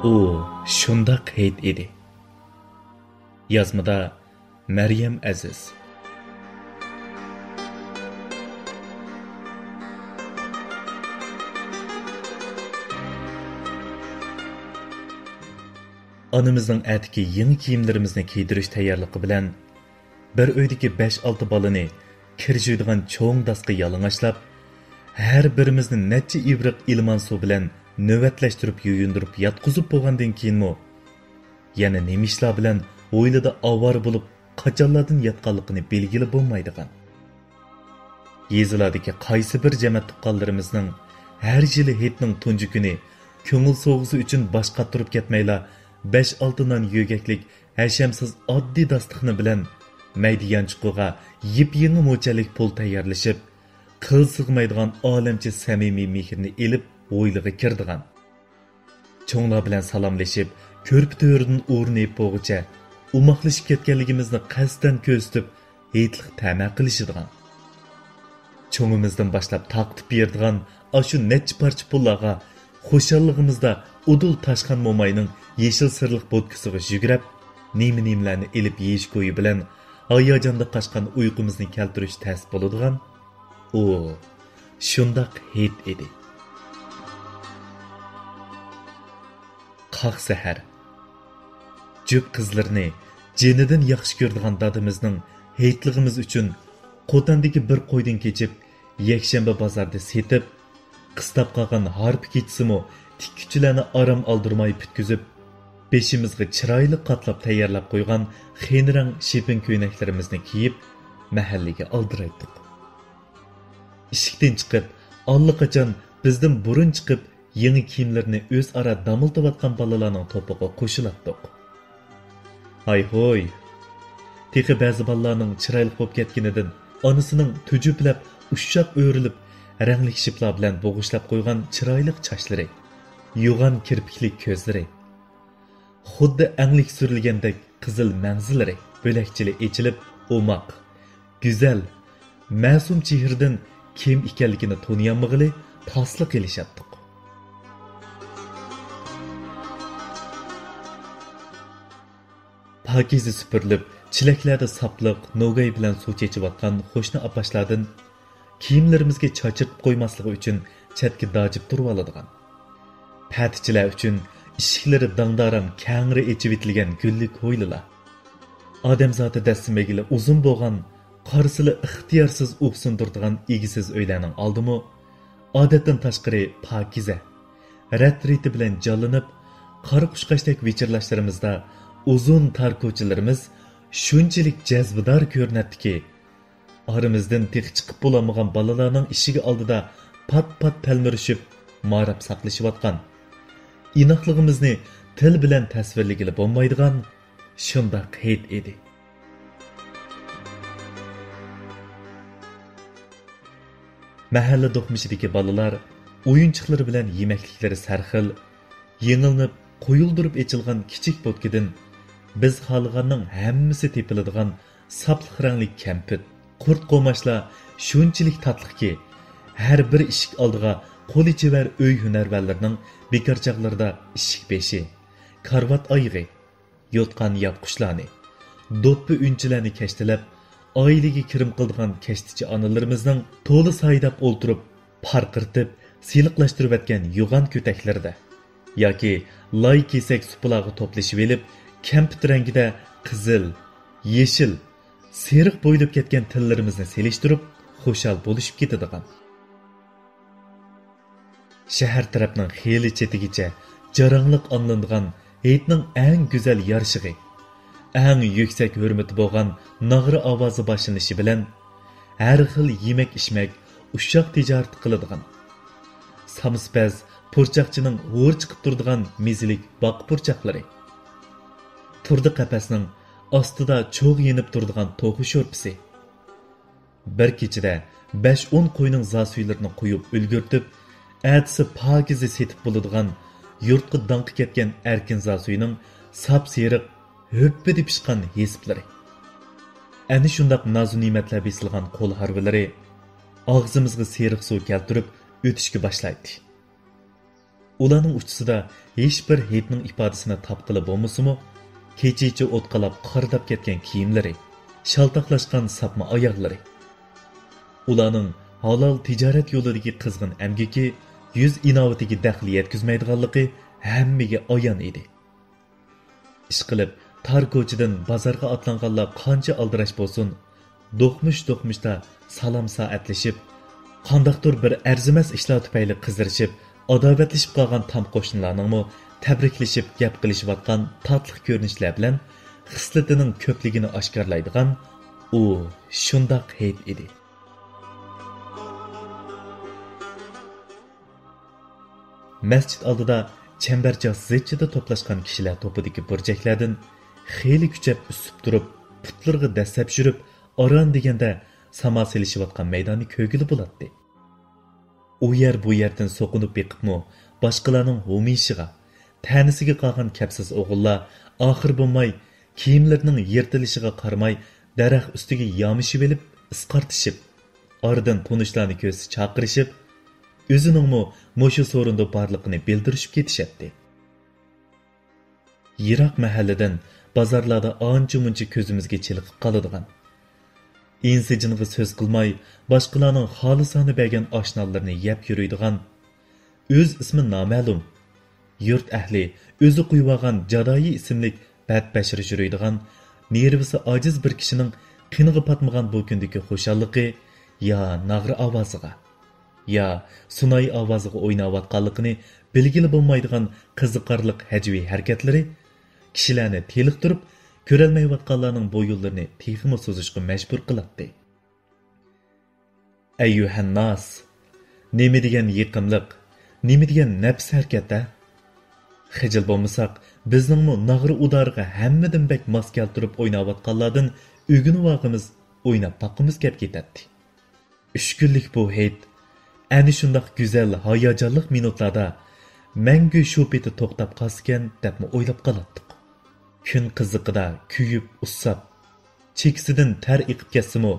U shundoq hid edi. Yozmada Maryam Aziz. Anamızın ətiki yeni kiyimlerimizni kiydirish tayyorligi bilan bir uydagi 5-6 balani kirjuydigan cho'ng dasqa yalang'ashlab, har birimizni necha ibriq ilmon suv bilan navbatlashtirib yuyundirib yotqizib bo'lgandan keyinmi yana nima ishlar bilan o'ylida avvar bo'lib qachonlardan yotganligini belgili bo'lmaydigan. Yezilardagi qaysi bir jamoat tuqqanlarimizning har yili hitning tunji kuni ko'ngil so'g'isi uchun boshqa turib ketmayla 5-6 non yugaklik hashamsiz oddiy dasturxoni bilan maydiyanchiqo'ga yip-yangi mo'chalik pul tayyorlashib, qil sig'maydigan olamcha samimiy mehrni elib o'ylig'i kirdigan. Cho'nglar bilan salomlashib, ko'rp to'ridan o'rnayib bo'g'icha umoqlashib ketganligimizni qasddan ko'zitib, heytliq ta'ma qilishadigan. Cho'ngimizdan boshlab taqtib berdigan ashu necha parcha pullarga xo'shalligimizda udul tashqan mo'mayning yeshil sirliq bo'tkisiga yugurib, nima-nimalarni elib yeyish ko'yi bilan hayajonda qochgan uyqumizni keltirish tas bo'ladigan. U shundoq hid edi. Qaq sahar jup qizlarni jenidan yaxshi ko'rdigan dadimizning heytligimiz uchun Qotandagi bir qo'ydan kechib yakshanba bozorda setib, qistab qolgan harp kechsimi tikkuchilarni aram oldirmay putkizib, beshimizga chiroyli qatlab tayyorlab qo'ygan xenrang shepin ko'ynaklarimizni kiyib mahallaga oldiraydik. Eshikdan chiqib, allaqachon bizdan burun chiqib, yangi kiyimlarni o'zaro damiltayotgan bolalarning to'piga qo'shildik. Hay hoy. Texi ba'zi bolalarning chiroyli bo'lib ketganidan onasining tujuplab, ushshab o'rilib, rangli shiplar bilan bo'g'ishlab qo'ygan chiroyli sochlari, yo'g'on kirpikli ko'zlari, xuddi anglik surilgandek qizil manzillari bo'lakchili echilib, o'moq, go'zal, ma'sum chehrdan kim ekanligini taniyolmag'ili tasliq qilishatdi. Pakizi süpürülüp, çileklarda saplıq, nogay bilan suv chechiyotgan qo'shni apashlardan kiyimlarimizga chochirib qo'ymasligi uchun chetga dojib turib oladigan. Patichilar uchun ishiklari dangdaram kangri echib etilgan gullik ho'ylilar. Odamzoti dastimagili uzun bo'lgan, qarsili ixtiyorsiz o'qsindirdigan egisiz uylarning oldimi odatdan tashqari pakiza, rat-riti bilan jonlanib, qora qushqashdek vichirlashlarimizda uzun tar ko'chalarimiz shunchalik jazbidor ko'rinadiki, aramizdan tex chiqib bo'lamagan bolalarning ishiga oldida pat-pat talmirishib, marab saqlashayotgan. Inoqligimizni til bilan tasvirlagili bo'lmaydigan shundoq hid edi. Mahalla do'qmishidagi bolalar o'yinchiqlari bilan yemakliklari sarxil, yengilnib, qo'yildirib echilgan kichik bo'tkidan biz xalqlarning hammasi tepiladigan sapliq rangli kampit, qurt qo'mashlar shunchalik tatliki, har bir eshik oldiga qo'li chevar uy hunarvanlarining bekorchaqlarida eshik beshi, karvat oyig'i, yotgan yopqushlarni, do'ppi unchilarni kashtilab, oilaga kirim qildigan kashtichi onalarimizning to'li saydab o'ltirib, parqirtib, siliqlashtirib o'tgan yo'g'on ko'taklarda yoki loy kesak suplaga to'plashib elib, kampit rangida qizil, yeshil, seriq bo'ylab ketgan tillarimizni selishtirib, xo'shal bo'lishib ketadigan. Shahar tarafning xeyli chetigacha jarangliq anlanadigan heytning eng go'zal yarshig'i, eng yuksak hurmati bo'lgan nag'ri ovozi boshlanishi bilan har xil yemak-ishmak, ushshoq tijorat qiladigan. Samspaz purchaqchining g'o'r chiqib turadigan mezilik boq purchaqlari, turdi qapasning ostida cho'g' yenib turadigan to'g'ri sho'rpisi. Bir kechida 5-10 qo'yning zasuylarini qo'yib ulgurtib, atisi pokiza setib bo'ladigan yurtqa danqi ketgan erkin zasuyining sap seriq, höppidi pishqan hesiplari. Ani shundoq nozu ne'matlar besilgan qo'l harvilari og'zimizga seriq suv keltirib o'tishga boshlaydi. Ularning uchisida hech bir Heytning ifodasini topqili bo'lmasa-mu, kecha-kecha o'tqalab qardab ketgan kiyimlari, shaltoqlashgan sapma oyoqlari. Ularning halol tijorat yo'lidagi qizg'in amgiki yuz inovatiga daxl yetkazmaydiganligi hammaga ayon edi. Ish qilib tar ko'chadan bozorga otlanganlar qancha aldirash bo'lsin, do'qmish-do'qmishda salom soatlashib, qandaqdir bir arzimas ishlar tufayli qizirishib, adovatlashib qolgan tam qo'shnilarningmi tabriklashib gap qilishayotgan tatliq ko'rinishlar bilan xislatining ko'pligini oshkorlaydigan u shundoq Heyt edi. Masjid oldida chambarchas zechida to'plashgan kishilar to'pidagi burjaklardan xeyli kuchab usib turib, putlarga dastab shurib, oran deganda samo selishayotgan maydonni ko'gili bo'ladi. U yer bu yerdan so'qinib beqibmi, boshqalarning ho'mishiga, tanisiga qolgan kapsiz o'g'illar oxir bo'lmay kiyimlarining yirtilishiga qaramay daraxt ustiga yomishib olib, isqartishib, oradan tunishlarni ko'zi chaqirishib, o'ziningmi mushu so'rinda borligini bildirishib ketishadi. Yiroq mahalladan bozorlarda ancha-muncha ko'zimizga chiliqib qoladigan, insijinga so'z qilmay boshqalarning xolisona bergan oshnolarini yeb yuradigan, o'z ismi noma'lum, yurt ahli o'zi qo'yib Jadoyi ismli badbashir yuradigan, nervisi ojiz bir kishining qiniga patmagan bu kundagi xushalliqi ya nag'ri ovoziga, ya sunoy ovoziga o'ynayotganligini bilgili bo'lmaydigan qiziqarliq hajviy harakatlari kishilarni teliqtirib, ko'rolmayotganlarning bu yo'llarini texmi so'zishga majbur qiladi. Ayyuhan nas, nima degan yiqimliq, nima degan nafs harakatda? Xijil bo'lmasak, bizningmi nag'ri udariga hammadan bak mos keltirib o'ynayotganlardan o'ginib vaqimiz, o'ynab boqimiz kelib ketadi. 3 kunlik bu Heyt ana shundoq go'zal, hayajonli minutlarda mangu shu peti to'xtab qolgan debmi o'ylab qoldik. Kun qiziqida kuyib ussab, cheksidan tar iqib ketsimi,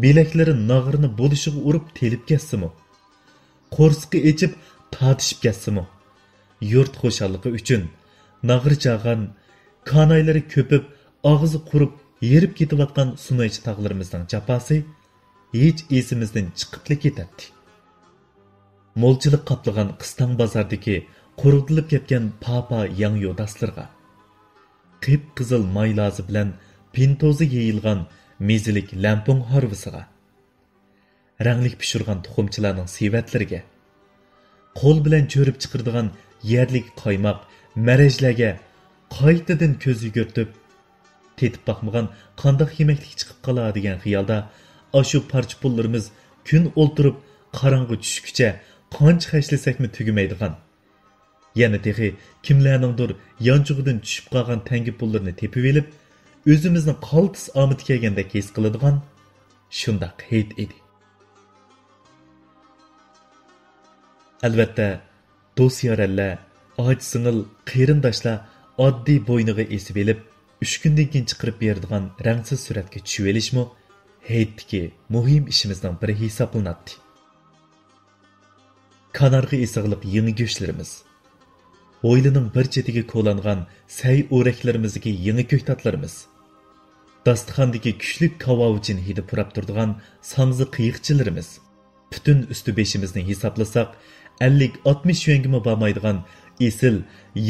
belaklari nag'rini bo'lishiga urib telib ketsimi, qo'rsqi echib tortishib ketsimi, yurt xo'shalligi uchun nag'ri chag'an, kanaylari ko'pib, og'zi qurib, yerib ketayotgan sunaychi tog'larimizning jafosi hech esimizdan chiqibli ketadi. Mo'lchilik qaplagan qistan bozordagi quruqtilib ketgan papa yangi daslarga, qip qizil maylozi bilan pintozi yeyilgan mezilik lampung harvisiga, ranglik pishirgan tuxumchilarning sevatlariga, qo'l bilan cho'rib chiqirdigan yerlik qaymoq marajlarga qaytadan ko'z yugurtib, tetib boqmagan qandoq yemeklik chiqib qolar degan xiyolda ashu parcha pullarimiz kun o'ltirib qorong'i tushguncha qancha xashlasakmi tugamaydigan, yana texi kimlarningdir yanchug'idan tushib qolgan tangi pullarni tepib elib, o'zimizni qaltis omid kelgandek his qiladigan shundoq Heyt edi. Albatta, do'st-yorlar, och-singil qarindoshlar oddiy bo'yniga esib elib, 3 kundan keyin chiqarib beradigan rangsiz suratga tushib olishmi Heytdagi muhim ishimizning biri hisoblanadi. Kanarga esig'liq yangi go'shtlarimiz, o'ylining bir chetiga qo'langan say o'raklarimizdagi yangi ko'ktatlarimiz, dasturxondagi kuchli kavovchin hidi purab turadigan sangzi qiyiqchilarimiz, butun usti beshimizni hisoblasak 50-60 yuangimi bo'lmaydigan esil,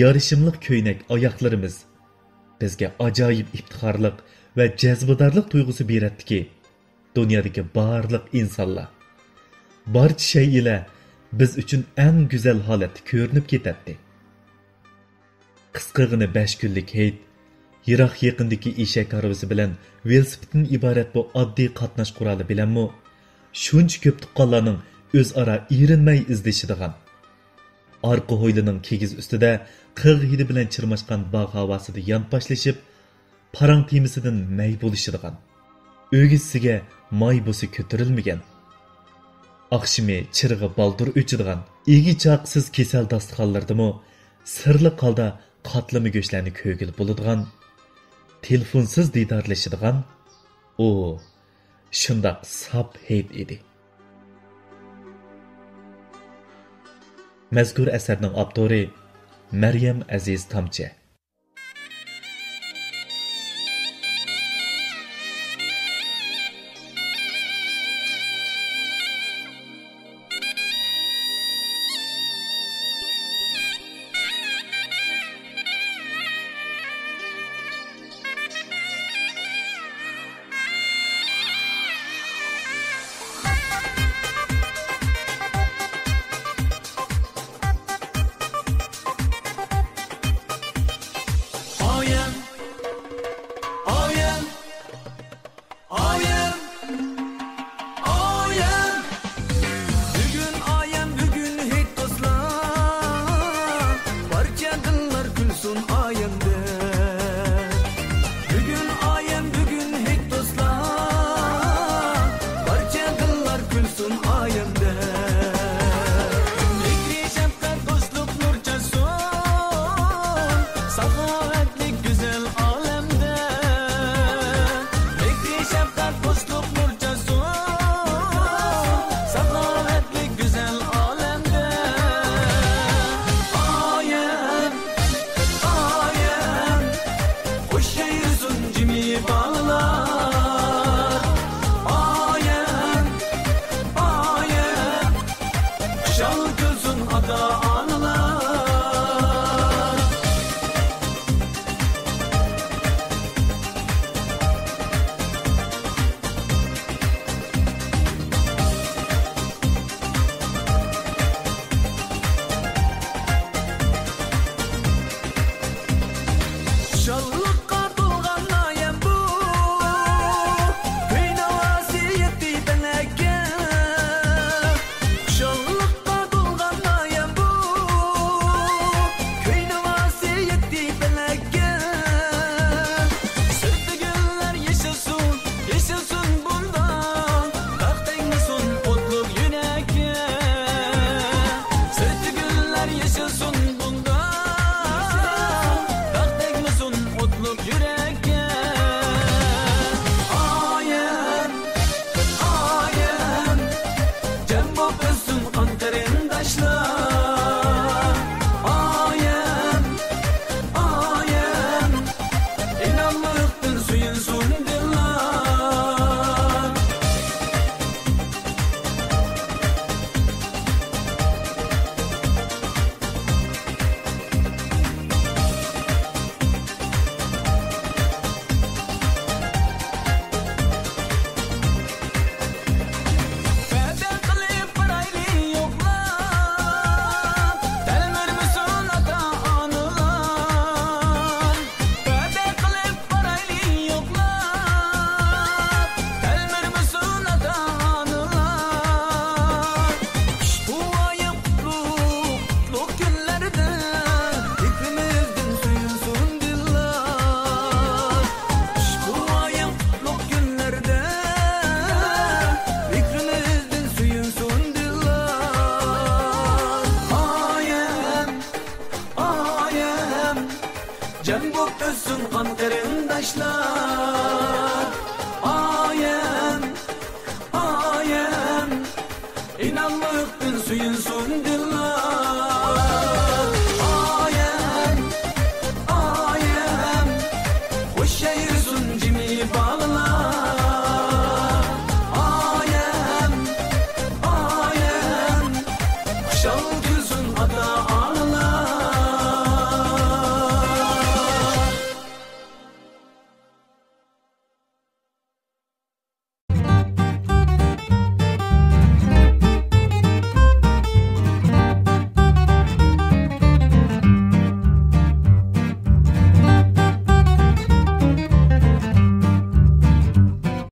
yarishimliq ko'ynak oyoqlarimiz bizga ajoyib iftixorlik va jazbadorlik tuyg'usi beradiki, dunyodagi barliq insonlar, barcha shaylar biz uchun eng go'zal holatda ko'rinib ketadi. Qisqagina 5 kunlik Heyt, yiroq yaqindagi eshak harvisi bilan velosipeddan iborat bu oddiy qatnash quroli bilanmi shuncha ko'p tuqqanlarning o'zaro erinmay izlashadigan, orqa hovlining kigiz ustida qig' hidi bilan chirmashgan bog' havosida yonpashlashib, parang temisidan may bo'lishadigan, o'gisiga may bo'si ko'tarilmagan, oqshimi chirig'i baldur o'chadigan, egi chaqsiz kesal dasturxonlardimi sirli holda qatlama go'shtlarni ko'gil bo'ladigan, telefonsiz didorlashadigan u shundoq sap Heyt edi. Mazkur asarning avtori Maryam Aziz Tomchi. Şal gözün ada anılar